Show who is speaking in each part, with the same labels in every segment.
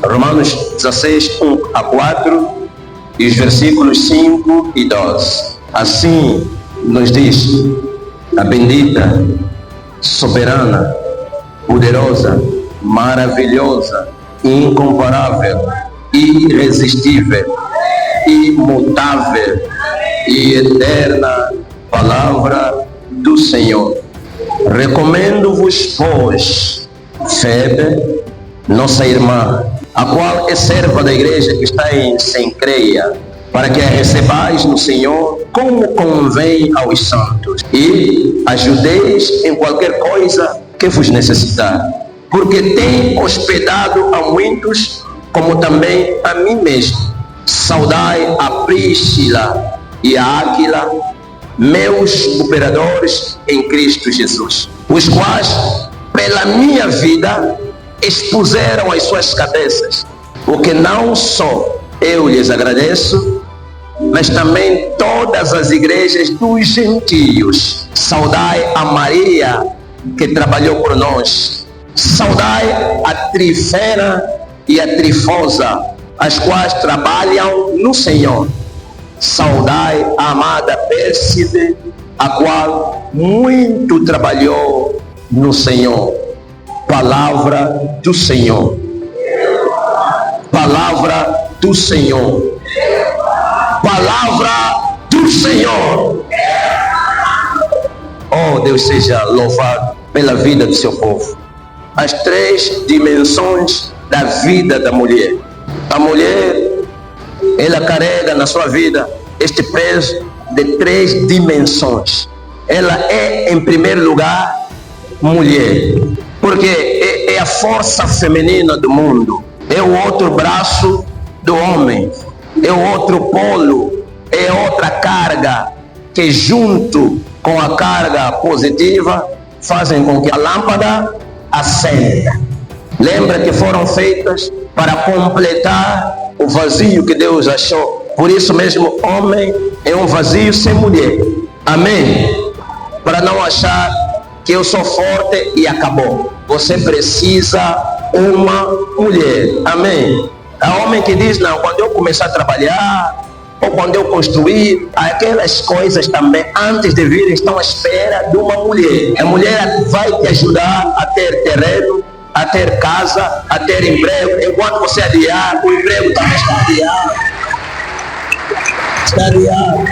Speaker 1: Romanos 16, 1 a 4 e os versículos 5 e 12. Assim nos diz a bendita, soberana, poderosa, maravilhosa, incomparável, irresistível, imutável e eterna palavra do Senhor. Recomendo-vos, pois, Febe, nossa irmã, a qual é serva da igreja que está em Cencreia, para que a recebais no Senhor como convém aos santos, e ajudeis em qualquer coisa que vos necessitar, porque tem hospedado a muitos, como também a mim mesmo. Saudai a Príscila e a Áquila, meus cooperadores em Cristo Jesus, os quais, pela minha vida, expuseram as suas cabeças, o que não só eu lhes agradeço, mas também todas as igrejas dos gentios. Saudai a Maria, que trabalhou por nós. Saudai a Trifena e a Trifosa, as quais trabalham no Senhor. Saudai a amada Pérside, a qual muito trabalhou no Senhor. Palavra do Senhor. Palavra do Senhor. Palavra do Senhor. Oh, Deus seja louvado pela vida do seu povo. As três dimensões da vida da mulher. A mulher, ela carrega na sua vida este peso de três dimensões. Ela é, em primeiro lugar, mulher, porque é a força feminina do mundo, é o outro braço do homem, é o outro polo, é outra carga que, junto com a carga positiva, fazem com que a lâmpada acenda. Lembra que foram feitas para completar o vazio que Deus achou. Por isso mesmo, homem é um vazio sem mulher. Amém? Para não achar que eu sou forte e acabou. Você precisa uma mulher. Amém? Há homem que diz, não, quando eu começar a trabalhar, ou quando eu construir, aquelas coisas também, antes de vir, estão à espera de uma mulher. A mulher vai te ajudar a ter terreno, a ter casa, a ter emprego. Enquanto você adiar, o emprego também está adiado. Está adiado.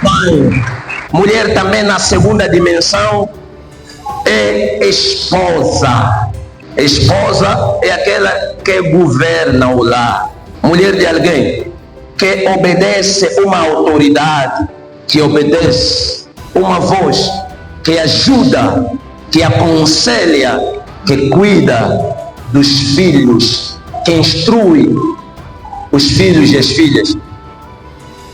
Speaker 1: Pai. Mulher também, na segunda dimensão, é esposa. Esposa é aquela que governa o lar. Mulher de alguém que obedece uma autoridade, que obedece uma voz, que ajuda, que aconselha, que cuida dos filhos, que instrui os filhos e as filhas.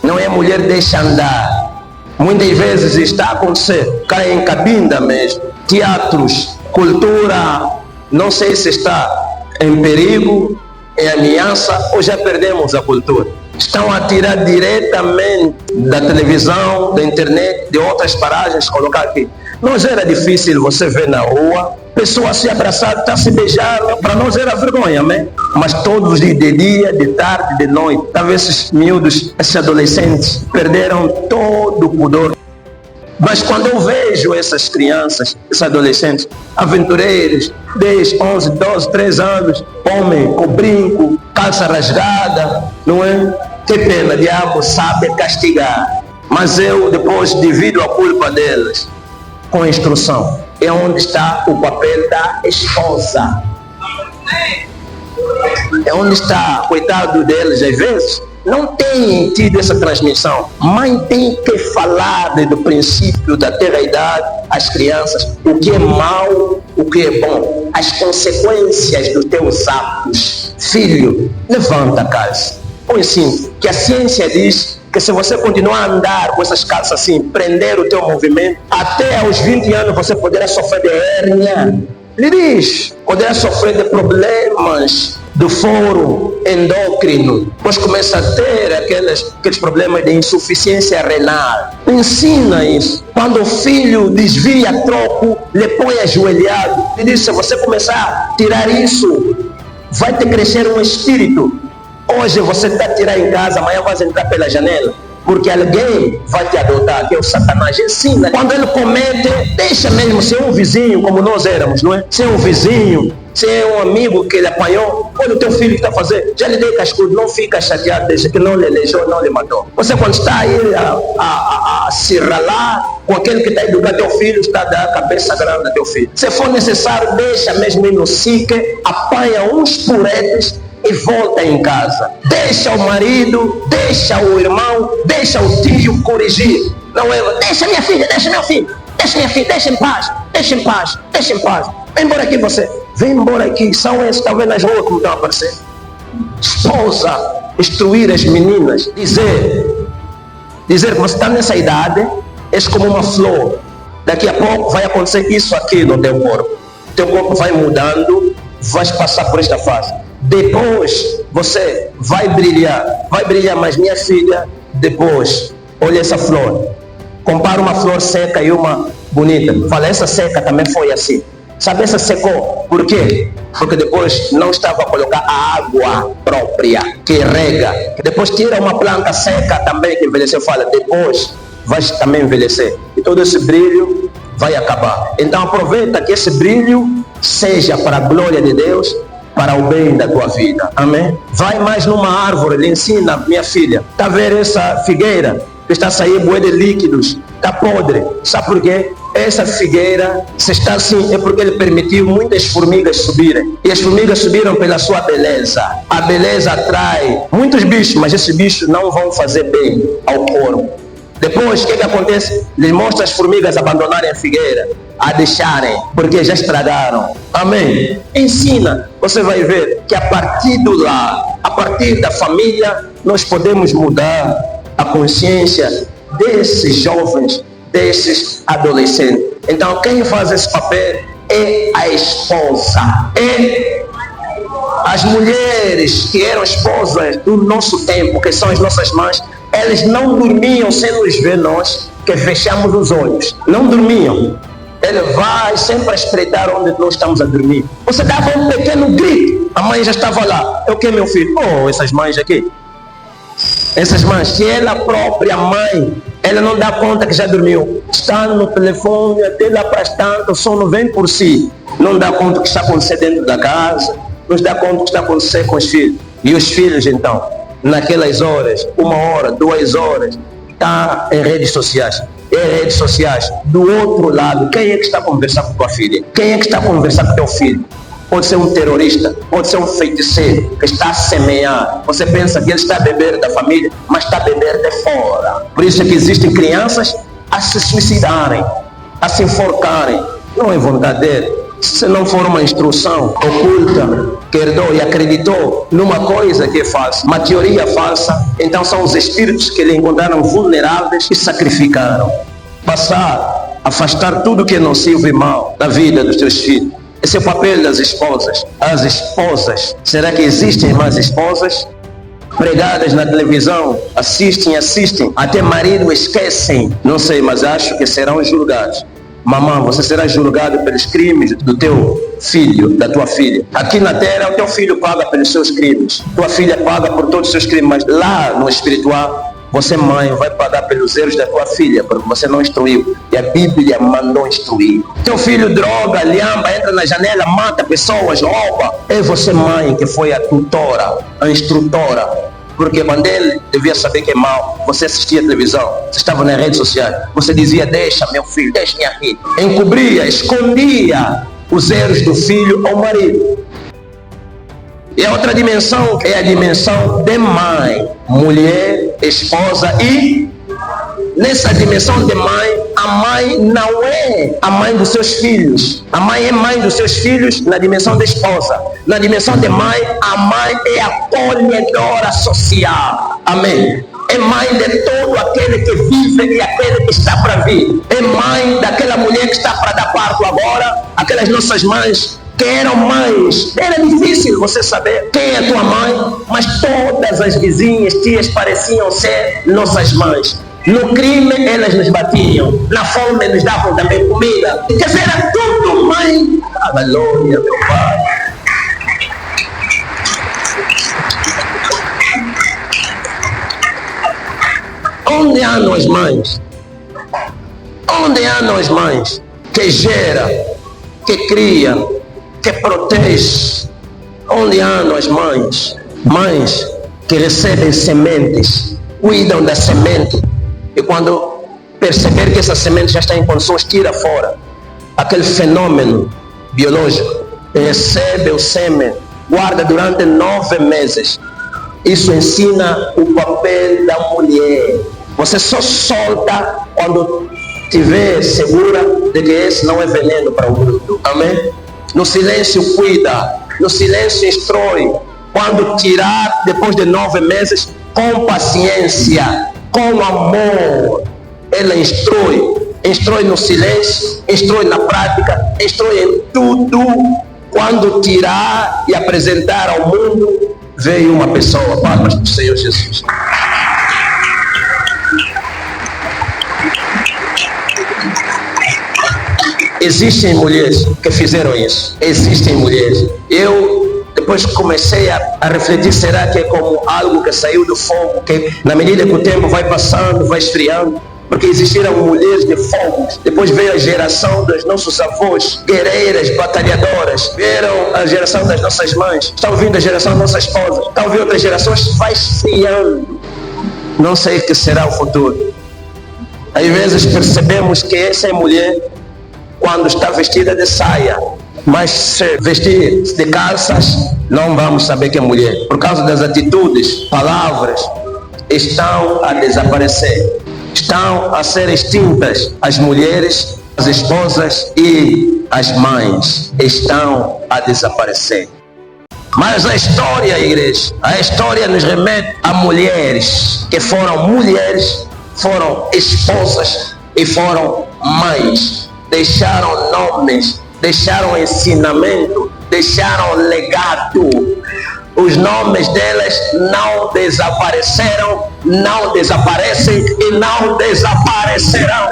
Speaker 1: Não é mulher deixa andar. Muitas vezes está a acontecer, cai em cabinda mesmo, teatros, cultura, não sei se está em perigo, em ameaça, ou já perdemos a cultura. Estão a tirar diretamente da televisão, da internet, de outras paragens, colocar aqui. Nós era difícil você ver na rua, pessoa se abraçar, tá se beijar, para nós era vergonha, né? Mas todos de dia, de tarde, de noite, talvez esses miúdos, esses adolescentes, perderam todo o pudor. Mas quando eu vejo essas crianças, esses adolescentes, aventureiros, 10, 11, 12, 13 anos, homem com brinco, calça rasgada, não é? Que pena, o diabo sabe castigar. Mas eu depois divido a culpa delas com a instrução. É onde está o papel da esposa. É onde está, coitado deles, às vezes, não tem tido essa transmissão. Mãe tem que falar desde o princípio da terra-idade às crianças o que é mal, o que é bom, as consequências dos teus atos. Filho, levanta a casa. Põe assim, que a ciência diz que se você continuar a andar com essas calças assim, prender o teu movimento, até aos 20 anos você poderá sofrer de hérnia. Ele diz, poderá sofrer de problemas do foro endócrino, pois começa a ter aqueles problemas de insuficiência renal. Ensina isso. Quando o filho desvia troco, lhe põe ajoelhado. Ele diz, se você começar a tirar isso, vai te crescer um espírito. Hoje você está a tirar em casa, amanhã vai entrar pela janela, porque alguém vai te adotar, que é o Satanás. Ensina. Quando ele comete, deixa mesmo ser um vizinho, como nós éramos, não é? Ser um vizinho, ser um amigo que ele apanhou. Olha o teu filho que está fazendo. Já lhe dei cascudo, não fica chateado, desde que não lhe elegeu, não lhe matou. Você quando está aí a se ralar com aquele que está a educar teu filho, está a dar a cabeça grande a teu filho. Se for necessário, deixa mesmo ir no SIC, apanha uns puretes e volta em casa. Deixa o marido, deixa o irmão, deixa o tio corrigir. Não é, deixa minha filha, deixa meu filho, deixa minha filha, deixa em paz, deixa em paz, deixa em paz. Vem embora aqui você, vem embora aqui. São esses que estão vendo nas ruas como estão a aparecer. Esposa, instruir as meninas, dizer que você está nessa idade, és como uma flor. Daqui a pouco vai acontecer isso aqui no teu corpo. Teu corpo vai mudando, vais passar por esta fase. Depois você vai brilhar, mas minha filha, depois, olha essa flor, compara uma flor seca e uma bonita. Fala, essa seca também foi assim. Sabe, essa secou, por quê? Porque depois não estava a colocar a água própria, que rega. Depois tira uma planta seca também que envelheceu, fala, depois vai também envelhecer. E todo esse brilho vai acabar. Então aproveita que esse brilho seja para a glória de Deus, para o bem da tua vida. Amém? Vai mais numa árvore, lhe ensina, minha filha. Está a ver essa figueira que está a sair bué de líquidos? Está podre. Sabe por quê? Essa figueira, se está assim, é porque ele permitiu muitas formigas subirem. E as formigas subiram pela sua beleza. A beleza atrai muitos bichos, mas esses bichos não vão fazer bem ao corpo. Depois, o que acontece? Lhes mostra as formigas abandonarem a figueira, a deixarem, porque já estragaram. Amém? Ensina. Você vai ver que a partir do lar, a partir da família, nós podemos mudar a consciência desses jovens, desses adolescentes. Então, quem faz esse papel é a esposa. É as mulheres que eram esposas do nosso tempo, que são as nossas mães. Elas não dormiam sem nos ver nós, que fechamos os olhos. Não dormiam. Ele vai sempre a espreitar onde nós estamos a dormir. Você dava um pequeno grito, a mãe já estava lá. É o que, meu filho? Oh, essas mães aqui. Essas mães, se ela própria mãe, ela não dá conta que já dormiu. Está no telefone, até lá para tanto, o sono vem por si. Não dá conta do que está acontecendo dentro da casa, não dá conta do que está acontecendo com os filhos. E os filhos, então, naquelas horas, 1 hora, 2 horas, está em redes sociais. Em redes sociais, do outro lado, quem é que está a conversar com tua filha? Quem é que está a conversar com teu filho? Pode ser um terrorista, pode ser um feiticeiro que está a semear. Você pensa que ele está a beber da família, mas está a beber de fora. Por isso é que existem crianças a se suicidarem, a se enforcarem. Não é vontade dele. Se não for uma instrução oculta, que herdou e acreditou numa coisa que é falsa, uma teoria falsa, então são os espíritos que lhe encontraram vulneráveis e sacrificaram. Passar, afastar tudo que é nocivo e mal da vida dos teus filhos. Esse é o papel das esposas. As esposas, será que existem mais esposas? Pregadas na televisão, assistem, até marido esquecem. Não sei, mas acho que serão julgados. Mamãe, você será julgado pelos crimes do teu filho, da tua filha. Aqui na terra, o teu filho paga pelos seus crimes. Tua filha paga por todos os seus crimes, mas lá no espiritual, você, mãe, vai pagar pelos erros da tua filha, porque você não instruiu. E a Bíblia mandou instruir. Teu filho droga, lhamba, entra na janela, mata pessoas, rouba. É você, mãe, que foi a tutora, a instrutora. Porque quando ele devia saber que é mal, você assistia a televisão, você estava nas redes sociais, você dizia, deixa meu filho, deixa minha filha. Encobria, escondia os erros do filho ao marido. E a outra dimensão é a dimensão de mãe, mulher, esposa e nessa dimensão de mãe, a mãe não é a mãe dos seus filhos. A mãe é mãe dos seus filhos na dimensão da esposa. Na dimensão de mãe, a mãe é acolhedora social. Amém. É mãe de todo aquele que vive e aquele que está para vir. É mãe daquela mulher que está para dar parto agora, aquelas nossas mães que eram mães. Era difícil você saber quem é a tua mãe, mas todas as vizinhas, tias pareciam ser nossas mães. No crime elas nos batiam, na fome nos davam também comida. Quer dizer, era tudo mãe. Aleluia, meu Pai. Onde andam as mães? Onde andam as mães que gera, que cria, que protege? Onde andam as mães? Mães que recebem sementes, cuidam da semente e quando perceber que essa semente já está em condições, tira fora aquele fenômeno biológico, recebe o sêmen, guarda durante 9 meses. Isso ensina o papel da mulher. Você só solta quando estiver segura de que esse não é veneno para o grupo. Amém? No silêncio cuida, no silêncio instrui. Quando tirar, depois de 9 meses, com paciência, com amor, ela instrui no silêncio, instrui na prática, instrui em tudo. Quando tirar e apresentar ao mundo, veio uma pessoa. Palmas para o Senhor Jesus. Existem mulheres que fizeram isso. Existem mulheres. Eu depois comecei a refletir, será que é como algo que saiu do fogo, que na medida que o tempo vai passando, vai esfriando? Porque existiram mulheres de fogo. Depois veio a geração dos nossos avós, guerreiras, batalhadoras. Vieram a geração das nossas mães. Está ouvindo a geração das nossas esposas. Está ouvindo outras gerações, vai esfriando. Não sei o que será o futuro. Às vezes percebemos que essa é mulher quando está vestida de saia, mas se vestir de calças, não vamos saber que é mulher. Por causa das atitudes, palavras, estão a desaparecer. Estão a ser extintas as mulheres, as esposas e as mães. Estão a desaparecer. Mas a história, igreja, a história nos remete a mulheres que foram mulheres, foram esposas e foram mães. Deixaram nomes, deixaram ensinamento, deixaram legado. Os nomes delas não desapareceram, não desaparecem e não desaparecerão.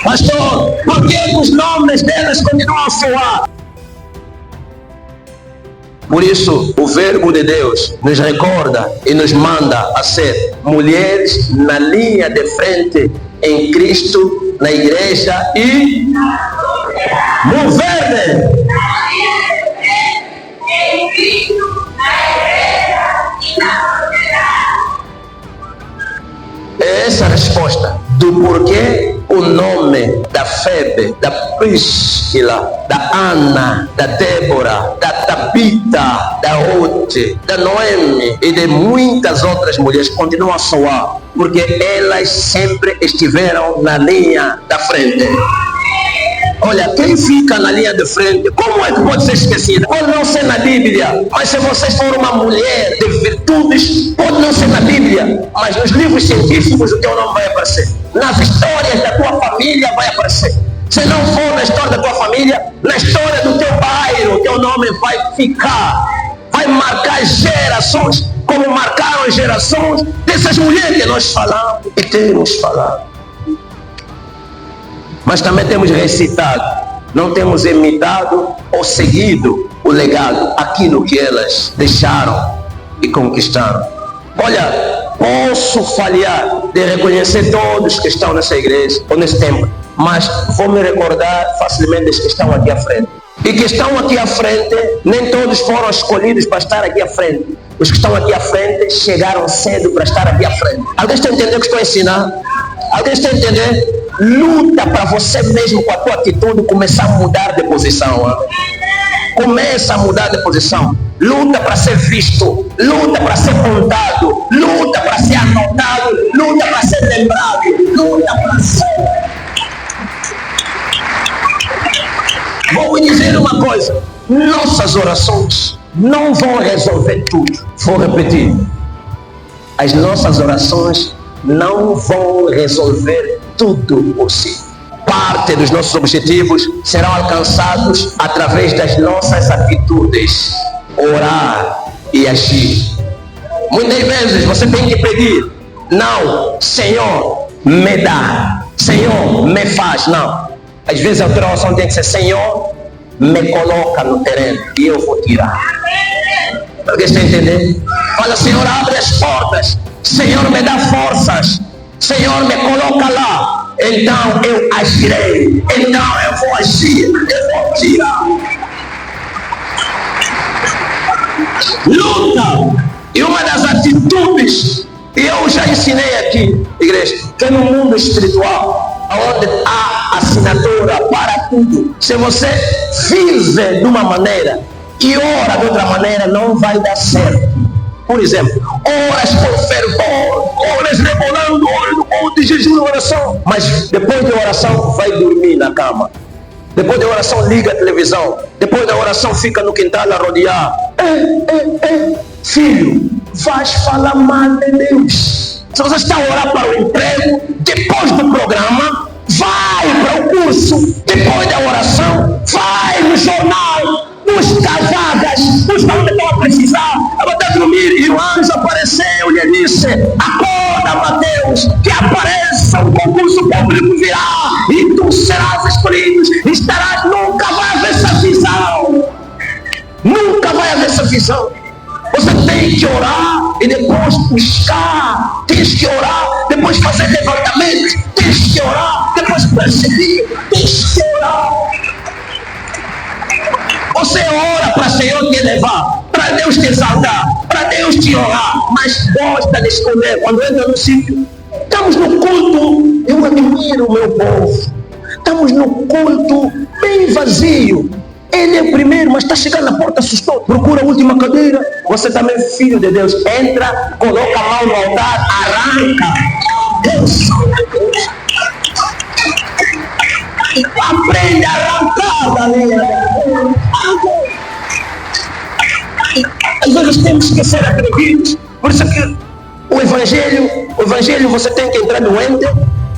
Speaker 1: Pastor, por que os nomes delas continuam a soar? Por isso, o verbo de Deus nos recorda e nos manda a ser mulheres na linha de frente em Cristo, na igreja e no verde. Em Cristo, na igreja e na sociedade. É essa a resposta do porquê o nome da Febe, da Priscila, da Ana, da Débora, da Tabita, da Ote, da Noemi e de muitas outras mulheres continua a soar, porque elas sempre estiveram na linha da frente. Olha, quem fica na linha de frente, como é que pode ser esquecida? Pode não ser na Bíblia, mas se vocês forem uma mulher de virtudes, pode não ser na Bíblia, mas nos livros científicos o teu nome vai aparecer. Nas histórias da tua família vai aparecer. Se não for na história da tua família, na história do teu bairro, o teu nome vai ficar. Vai marcar gerações, como marcaram as gerações dessas mulheres que nós falamos e temos falado. Mas também temos recitado, não temos imitado ou seguido o legado, aquilo que elas deixaram e conquistaram. Olha, posso falhar de reconhecer todos que estão nessa igreja ou nesse tempo, mas vou me recordar facilmente dos que estão aqui à frente. E que estão aqui à frente, nem todos foram escolhidos para estar aqui à frente. Os que estão aqui à frente chegaram cedo para estar aqui à frente. Alguém está entendendo o que estou a ensinar? Alguém está entendendo? Luta para você mesmo com a tua atitude começar a mudar de posição. Começa a mudar de posição. Luta para ser visto. Luta para ser contado. Luta para ser anotado. Luta para ser lembrado. Luta para ser... Vou dizer uma coisa. Nossas orações não vão resolver tudo. Vou repetir. As nossas orações não vão resolver tudo por si. Parte dos nossos objetivos serão alcançados através das nossas atitudes, orar e agir. Muitas vezes você tem que pedir, não, Senhor, me dá, Senhor, me faz, não. Às vezes a tua oração tem que ser, Senhor, me coloca no terreno e eu vou tirar. Porque está entendendo? Fala, Senhor, abre as portas. Senhor, me dá forças. Senhor, me coloca lá. Então eu agirei. Então eu vou agir. Eu vou tirar. Luta. E uma das atitudes, e eu já ensinei aqui, igreja, que no mundo espiritual, onde há assinatura para tudo, se você vive de uma maneira e ora de outra maneira, não vai dar certo. Por exemplo, horas por fervor, horas rebolando, horas do culto de jejum e oração, mas depois da oração vai dormir na cama. Depois da oração liga a televisão. Depois da oração fica no quintal a rodear. Filho, vais falar mal de Deus. Se você está a orar para o emprego, depois do programa, vai para o curso. Depois da oração, vai no jornal, busca vagas, busca onde estão a precisar. Eu até dormir e o anjo apareceu e lhe disse: acorda, Mateus, que apareça um concurso público virá e tu serás escolhido. Estarás, nunca vai haver essa visão. Nunca vai haver essa visão. Você tem que orar e depois buscar. Tens que orar, depois fazer levantamento. Tens que orar, depois perseguir. Tens que orar. Você ora para o Senhor te elevar, para Deus te exaltar, para Deus te honrar, mas gosta de esconder. Quando entra no sítio, estamos no culto, eu admiro o meu povo. Estamos no culto bem vazio. Ele é o primeiro, mas está chegando na porta, assustou. Procura a última cadeira. Você também é filho de Deus. Entra, coloca a mão no altar, arranca. Deus. Aprende a arrancar da linha. Às vezes temos que ser atrevidos. Por isso que o evangelho você tem que entrar doente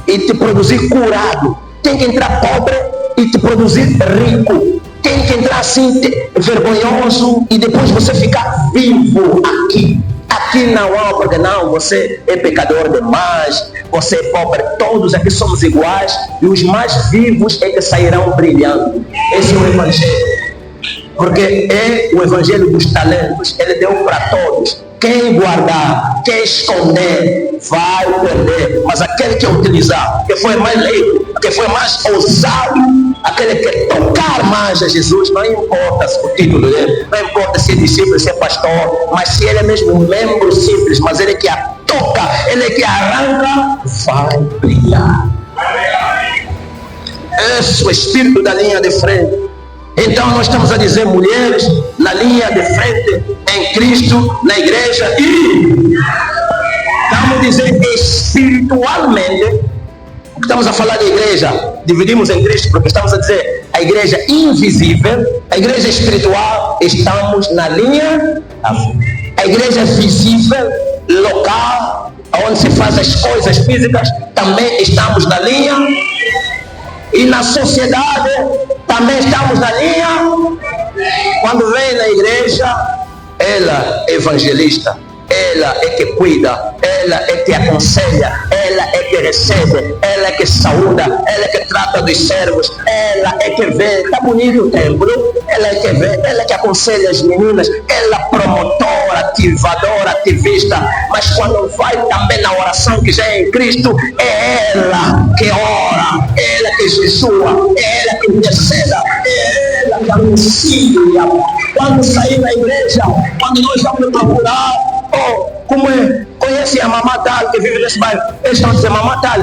Speaker 1: e te produzir curado. Tem que entrar pobre e te produzir rico. Tem que entrar assim, vergonhoso, e depois você ficar vivo aqui. Aqui não há, porque não, você é pecador demais, você é pobre, todos aqui somos iguais, e os mais vivos é que sairão brilhando. Esse é o Evangelho. Porque é o Evangelho dos talentos, ele deu para todos. Quem guardar, quem esconder, vai perder. Mas aquele que utilizar, que foi mais leigo, que foi mais ousado, aquele que tocar mais a Jesus, não importa o título dele, não importa se é discípulo, se é pastor, mas se ele é mesmo um membro simples, mas ele que a toca, ele que arranca, vai brilhar. Esse é o espírito da linha de frente. Então nós estamos a dizer, mulheres na linha de frente, em Cristo, na igreja, e estamos a dizer espiritualmente. Estamos a falar de igreja, dividimos em Cristo, porque estamos a dizer a igreja invisível, a igreja espiritual, estamos na linha, a igreja visível, local, onde se faz as coisas físicas, também estamos na linha, e na sociedade, também estamos na linha. Quando vem na igreja, ela é evangelista, ela é que cuida, ela é que aconselha, ela é que recebe, ela é que saúda, ela é que trata dos servos, ela é que vê, está bonito o templo, ela é que vê, ela é que aconselha as meninas, ela é promotora, ativadora, ativista, mas quando vai também na oração que já é em Cristo, é ela que ora, ela que jejua, ela que interceda, ela que anuncia. Quando sair da igreja, quando nós vamos procurar, como é? Conhece a mamãe tal que vive nesse bairro? Eles estão dizendo mamãe tal.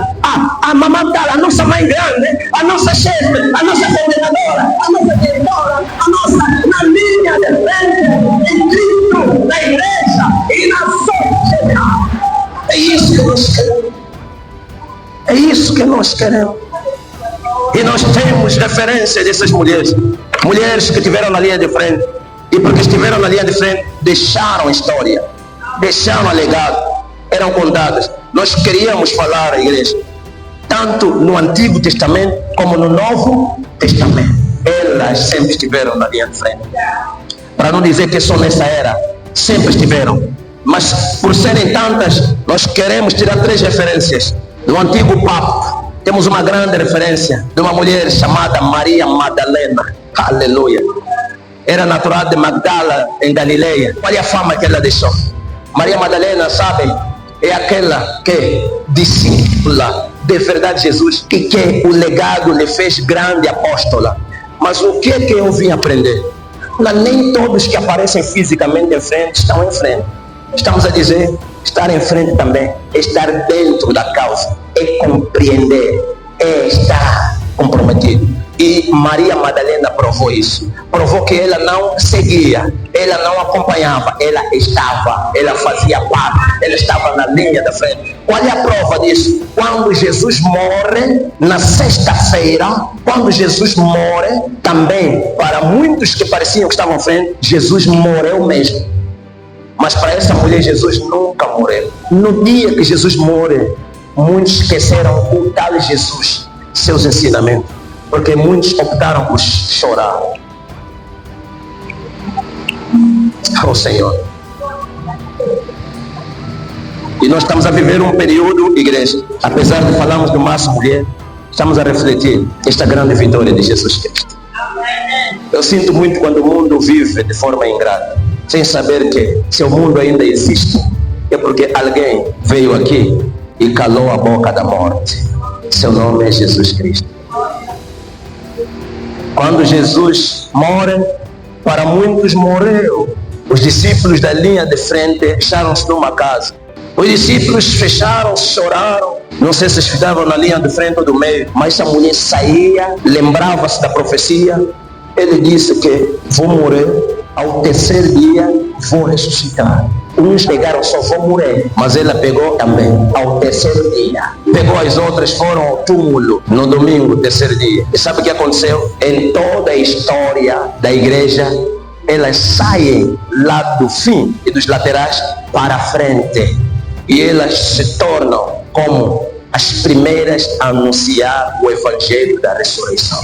Speaker 1: A mamãe tal, a nossa mãe grande, a nossa chefe, a nossa coordenadora, a nossa diretora, a nossa na linha de frente, em Cristo, na igreja e na sociedade. É isso que nós queremos. É isso que nós queremos. E nós temos referência dessas mulheres. Mulheres que estiveram na linha de frente. E porque estiveram na linha de frente, deixaram a história. Deixaram a legado. Eram contadas. Nós queríamos falar à igreja. Tanto no Antigo Testamento como no Novo Testamento. Elas sempre estiveram na linha de frente. Para não dizer que só nessa era. Sempre estiveram. Mas por serem tantas, nós queremos tirar 3 referências. Do Antigo Papa. Temos uma grande referência de uma mulher chamada Maria Madalena. Aleluia. era natural de Magdala, em Galileia. Qual é a fama que ela deixou? Maria Madalena, sabem, é aquela que discípula de verdade de Jesus e que o legado lhe fez grande apóstola. Mas o que é que eu vim aprender? Nem todos que aparecem fisicamente em frente estão em frente. Estamos a dizer, estar em frente também é estar dentro da causa, é compreender, é estar comprometido. E Maria Madalena provou isso. Provou que ela não seguia, ela não acompanhava, ela estava, ela fazia parte, ela estava na linha da frente. Qual é a prova disso? Quando Jesus morre, na sexta-feira, quando Jesus morre, também, para muitos que pareciam que estavam à frente, Jesus morreu mesmo. Mas para essa mulher, Jesus nunca morreu. No dia que Jesus morre, muitos esqueceram o tal Jesus, seus ensinamentos, porque muitos optaram por chorar. Oh Senhor. E nós estamos a viver um período, igreja, apesar de falarmos do Márcio Mulher, estamos a refletir esta grande vitória de Jesus Cristo. Eu sinto muito quando o mundo vive de forma ingrata, sem saber que se o mundo ainda existe, é porque alguém veio aqui e calou a boca da morte. Seu nome é Jesus Cristo. Quando Jesus morre, para muitos morreu. Os discípulos da linha de frente fecharam-se numa casa. Os discípulos fecharam, choraram. Não sei se estavam na linha de frente ou do meio, mas a mulher saía, lembrava-se da profecia. Ele disse que vou morrer, ao terceiro dia vou ressuscitar. Uns pegaram só vou morrer, mas ela pegou também ao terceiro dia. Pegou as outras, foram ao túmulo no domingo, terceiro dia. E sabe o que aconteceu? Em toda a história da igreja, elas saem lá do fim e dos laterais para a frente. E elas se tornam como as primeiras a anunciar o evangelho da ressurreição.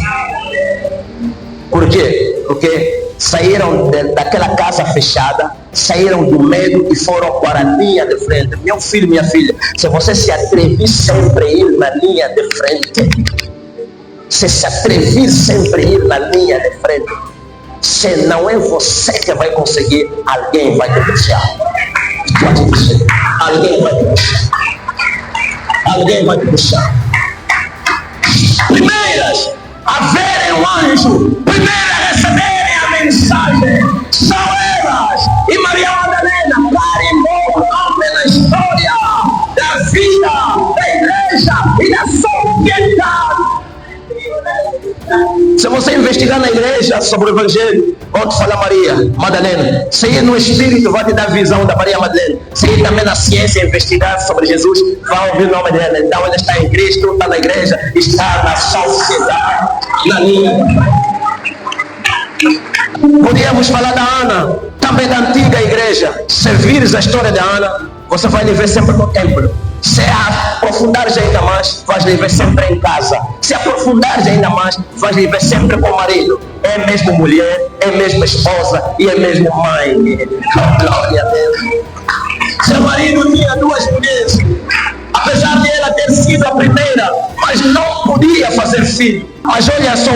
Speaker 1: Por quê? Porque saíram daquela casa fechada, saíram do medo e foram para a linha de frente. Meu filho, minha filha, se você se atrevir sempre a ir na linha de frente, se atrevir sempre a ir na linha de frente, se não é você que vai conseguir, alguém vai te puxar. Pode dizer, alguém vai te puxar. Alguém vai te puxar. Primeiras a verem o anjo, primeiras a receberem a mensagem, são elas. E Maria Madalena carimbou o nome na história da vida, da igreja e da sociedade. Se você investigar na igreja sobre o evangelho, onde fala Maria Madalena, se ir no Espírito vai te dar visão da Maria Madalena. Se ir também na ciência investigar sobre Jesus, vai ouvir o nome dela. Então ela está em Cristo, está na igreja, está na sociedade, na linha. Podíamos falar da Ana, também da antiga igreja. Se vires a história da Ana, você vai lhe ver sempre no templo. Se aprofundares ainda mais, vais lhe ver sempre em casa. Se aprofundares ainda mais, vais lhe ver sempre com o marido. É mesmo mulher, é mesmo esposa e é mesmo mãe. Glória a Deus. Seu marido tinha duas mulheres, apesar de ela ter sido a primeira, mas não podia fazer filho. Mas olha só,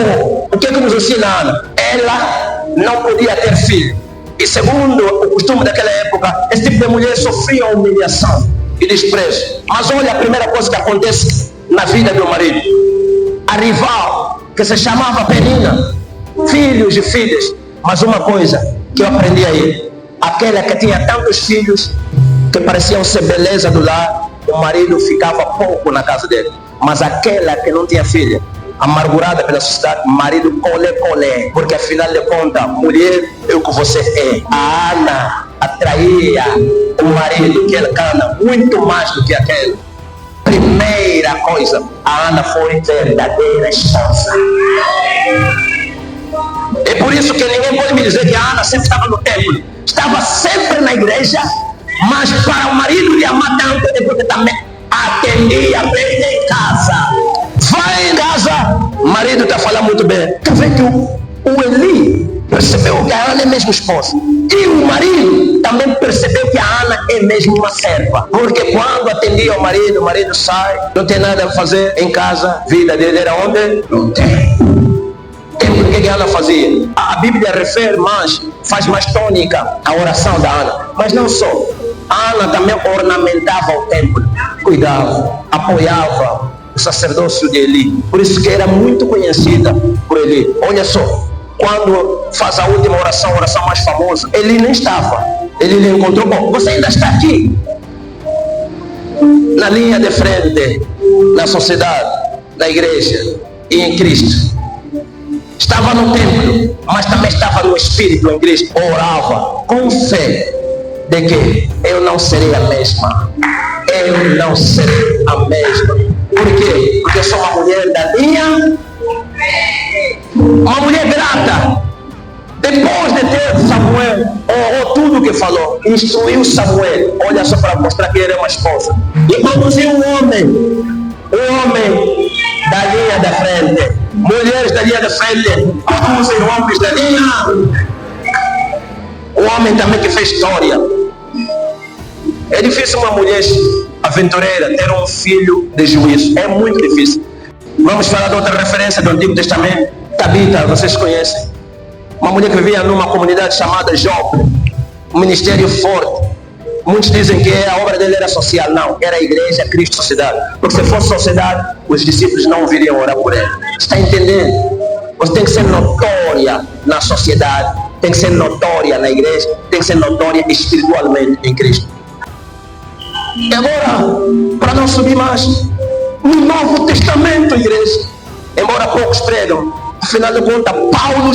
Speaker 1: o que nos ensina a Ana? Ela não podia ter filho. E segundo o costume daquela época, esse tipo de mulher sofria humilhação e desprezo. Mas olha a primeira coisa que acontece na vida do marido. A rival, que se chamava Penina, filhos e filhas. Mas uma coisa que eu aprendi aí, aquela que tinha tantos filhos que pareciam ser beleza do lar, o marido ficava pouco na casa dele. Mas aquela que não tinha filha, amargurada pela sociedade, marido colé, porque afinal de contas, mulher é o que você é. A Ana atraía o marido, que ele cana muito mais do que aquele. Primeira coisa, a Ana foi verdadeira esposa. É por isso que ninguém pode me dizer que a Ana sempre estava no templo, estava sempre na igreja, mas para o marido lhe amar tanto é porque também atendia bem em casa. Vai em casa, o marido está falando muito bem. Está vendo que o Eli percebeu que a Ana é mesmo esposa. E o marido também percebeu que a Ana é mesmo uma serva. Porque quando atendia o marido sai, não tem nada a fazer em casa. Vida dele era onde? Não tem. templo, o que Ana fazia? A Bíblia refere mais, faz mais tônica a oração da Ana. Mas não só. A Ana também ornamentava o templo, cuidava, apoiava o sacerdócio de Eli. Por isso que era muito conhecida por Eli. Olha só, quando faz a última oração, a oração mais famosa, Eli nem estava. Ele lhe encontrou. Bom, você ainda está aqui, na linha de frente, na sociedade, na igreja e em Cristo. Estava no templo, mas também estava no Espírito em Cristo. Orava com fé de que eu não serei a mesma. Eu não serei a mesma. Por quê? Porque eu sou uma mulher da linha, uma mulher grata. Depois de ter Samuel, ou tudo que falou, instruiu Samuel. Olha só, para mostrar que ele é uma esposa. E conduziu um homem da linha da frente. Mulheres da linha da frente conduzem homens da linha. O homem também que fez história. É difícil uma mulher aventureira ter um filho de juízo. É muito difícil. Vamos falar de outra referência do Antigo Testamento. Tabita, vocês conhecem. Uma mulher que vivia numa comunidade chamada Jope. Um ministério forte. Muitos dizem que a obra dele era social. Não, era a igreja, Cristo, sociedade. Porque se fosse sociedade, os discípulos não viriam orar por ele. Está entendendo? Você tem que ser notória na sociedade, tem que ser notória na igreja, tem que ser notória espiritualmente em Cristo. E agora, para não subir mais, no Novo Testamento, igreja, embora poucos pregam, afinal de contas, Paulo,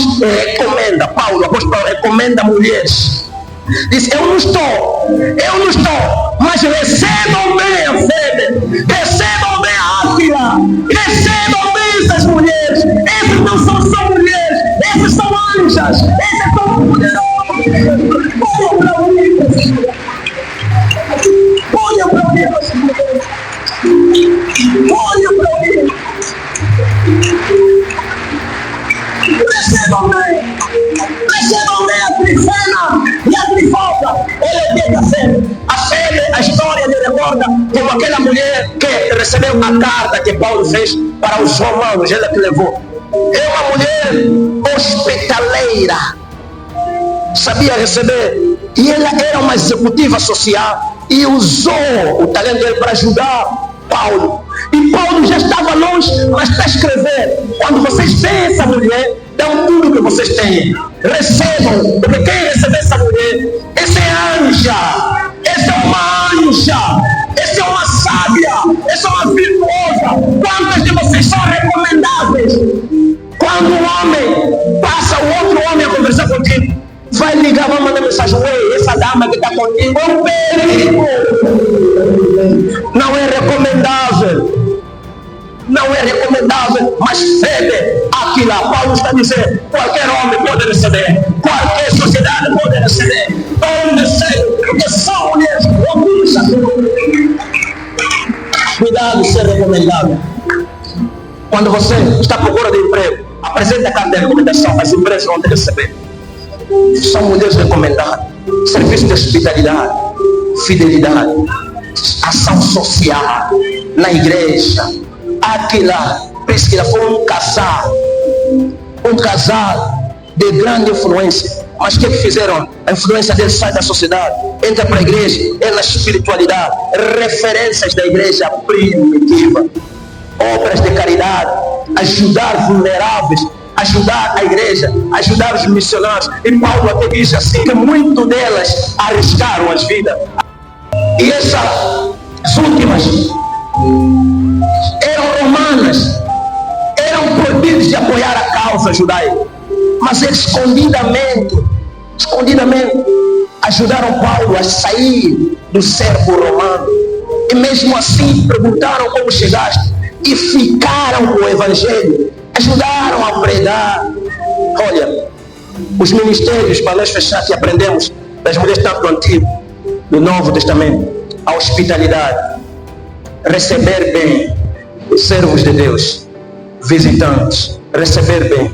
Speaker 1: o apóstolo Paulo recomenda mulheres. Diz, eu não estou, mas recebam bem a Febe, recebam bem a Áquila, recebam bem essas mulheres. Essas não são só mulheres, essas são anjas, essas são poderosas. Olha para mim, olha para mim, olha para mim. Recebam bem a Trifena e a Trifosa. Olha o que é a Febe. A Febe, a história de recorda como aquela mulher que recebeu a carta que Paulo fez para os romanos, ela que levou. É uma mulher hospitaleira, sabia receber, e ela era uma executiva social e usou o talento dele para ajudar Paulo. E Paulo já estava longe, mas está a escrever. Quando vocês veem essa mulher, dão tudo que vocês têm. Recebam, porque quem receber essa mulher, essa é anja, essa é uma anja, essa é uma sábia, essa é uma virtuosa. Quantas de vocês são recomendáveis? Quando um homem passa o outro homem a conversar contigo, vai ligar, vai mandar mensagem: ei, essa dama que está contigo é um perigo. Não é recomendável. Não é recomendável, mas Febe, Áquila, Paulo está dizendo, qualquer homem pode receber, qualquer sociedade pode receber, onde seja, porque são mulheres, cuidado de ser recomendável. Quando você está à procura de emprego, apresenta a carta de recomendação, as empresas vão te receber. São mulheres recomendadas, serviço de hospitalidade, fidelidade, ação social, na igreja. Aquela Priscila foi um casal de grande influência. Mas o que fizeram? A influência deles sai da sociedade, entra para a igreja, é na espiritualidade, referências da igreja primitiva, obras de caridade, ajudar vulneráveis, ajudar a igreja, ajudar os missionários. E Paulo até diz assim, que muito delas arriscaram as vidas. E essas últimas eram romanas, eram proibidos de apoiar a causa judaica, mas eles escondidamente ajudaram Paulo a sair do cerco romano. E mesmo assim perguntaram como chegaste, e ficaram com o evangelho, ajudaram a pregar. Olha, os ministérios, para nós fechar, que aprendemos das mulheres tanto do Antigo, do Novo Testamento, a hospitalidade, receber bem os servos de Deus, visitantes, receber bem,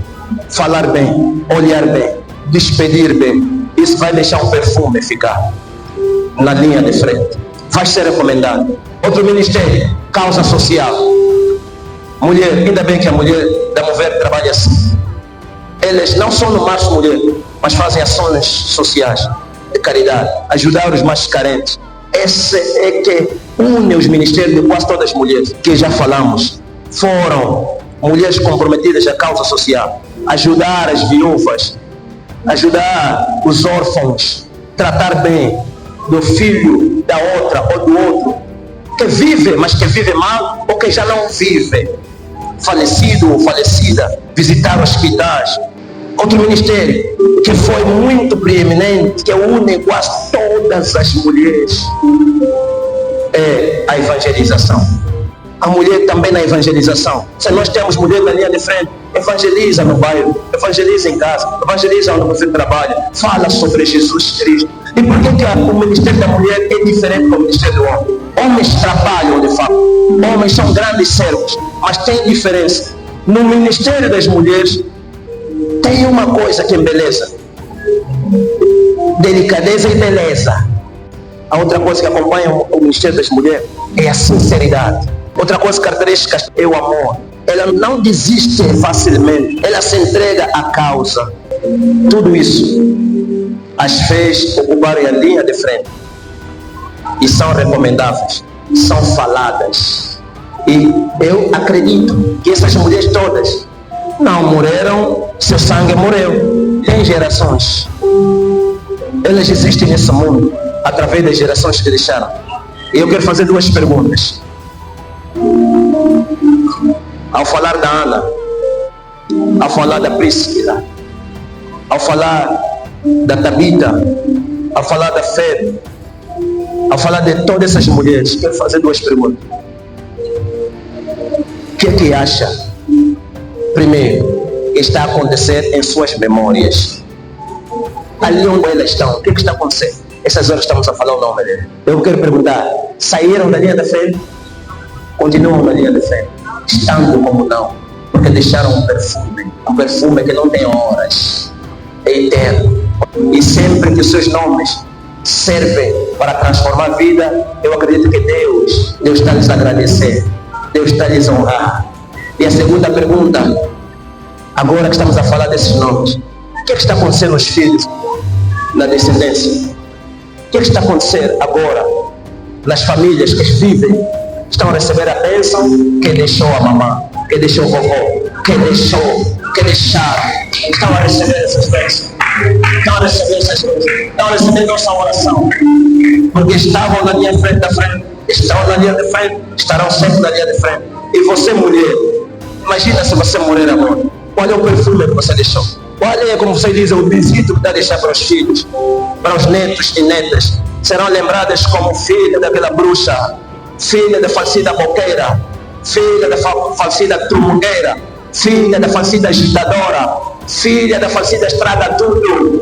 Speaker 1: falar bem, olhar bem, despedir bem. Isso vai deixar um perfume ficar na linha de frente, vai ser recomendado. Outro ministério, causa social. Mulher, ainda bem que a mulher da Mover trabalha assim. Eles não só no Março Mulher, mas fazem ações sociais, de caridade, ajudar os mais carentes. Esse é que une os ministérios de quase todas as mulheres, que já falamos. Foram mulheres comprometidas à causa social, ajudar as viúvas, ajudar os órfãos, tratar bem do filho da outra ou do outro, que vive, mas que vive mal, ou que já não vive, falecido ou falecida, visitar hospitais. Outro ministério que foi muito preeminente, que une quase todas as mulheres, é a evangelização. A mulher também na evangelização. Se nós temos mulher na linha de frente, evangeliza no bairro, evangeliza em casa, evangeliza onde você trabalha, fala sobre Jesus Cristo. E por que o ministério da mulher é diferente do ministério do homem? Homens trabalham de fato, homens são grandes servos, mas tem diferença. No ministério das mulheres tem uma coisa que embeleza: delicadeza e beleza. A outra coisa que acompanha o ministério das mulheres é a sinceridade. Outra coisa característica é o amor. Ela não desiste facilmente, ela se entrega à causa. Tudo isso as fez ocuparem a linha de frente e são recomendáveis, são faladas. E eu acredito que essas mulheres todas não morreram, seu sangue morreu. Tem gerações, elas existem nesse mundo através das gerações que deixaram. E eu quero fazer duas perguntas. Ao falar da Ana, ao falar da Priscila, ao falar da Tabita, ao falar da Fé, ao falar de todas essas mulheres, quero fazer duas perguntas. O que é que acha? Primeiro, que está a acontecer em suas memórias. Ali onde elas estão, o que está acontecendo? Essas horas estamos a falar o nome dele. Eu quero perguntar: saíram da linha da frente? Continuam na linha de frente, estando como não, porque deixaram um perfume que não tem horas, é eterno. E sempre que os seus nomes servem para transformar a vida, eu acredito que Deus está lhes agradecer, Deus está lhes honrar. E a segunda pergunta, agora que estamos a falar desses nomes, o que está acontecendo nos filhos, na descendência? O que está acontecendo agora nas famílias que vivem? Estão a receber a bênção que deixou a mamãe, que deixou o vovô, que deixaram. Estão a receber essas bênçãos, estão a receber essas coisas, estão a receber nossa oração, porque estavam na linha frente da frente, estão na linha de frente, estarão sempre na linha de frente. E você, mulher, imagina se você morrer agora, qual é o perfume que você deixou? Qual é, como você diz, o visito que está a deixar para os filhos, para os netos e netas? Serão lembradas como filha daquela bruxa, filha da falecida boqueira, filha da falecida trumungueira, filha da falecida agitadora, filha da falecida estraga tudo,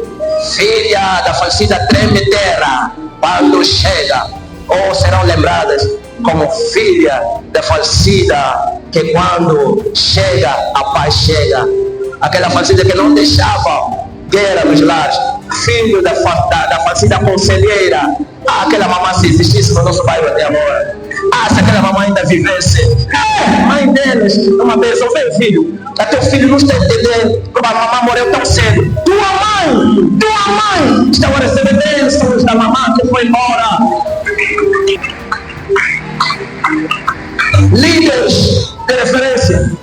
Speaker 1: filha da falecida treme terra quando chega. Ou serão lembradas como filha da falecida que quando chega, a paz chega. Aquela falecida que não deixava guerra nos lares, filho da falecida conselheira. Aquela mamãe, se existisse no nosso bairro até agora, se aquela mamãe ainda vivesse, mãe deles, uma vez, vem filho, teu filho não está entendendo como a mamãe morreu tão cedo. Tua mãe está a receber bênçãos da mamãe que foi embora. Líderes de referência,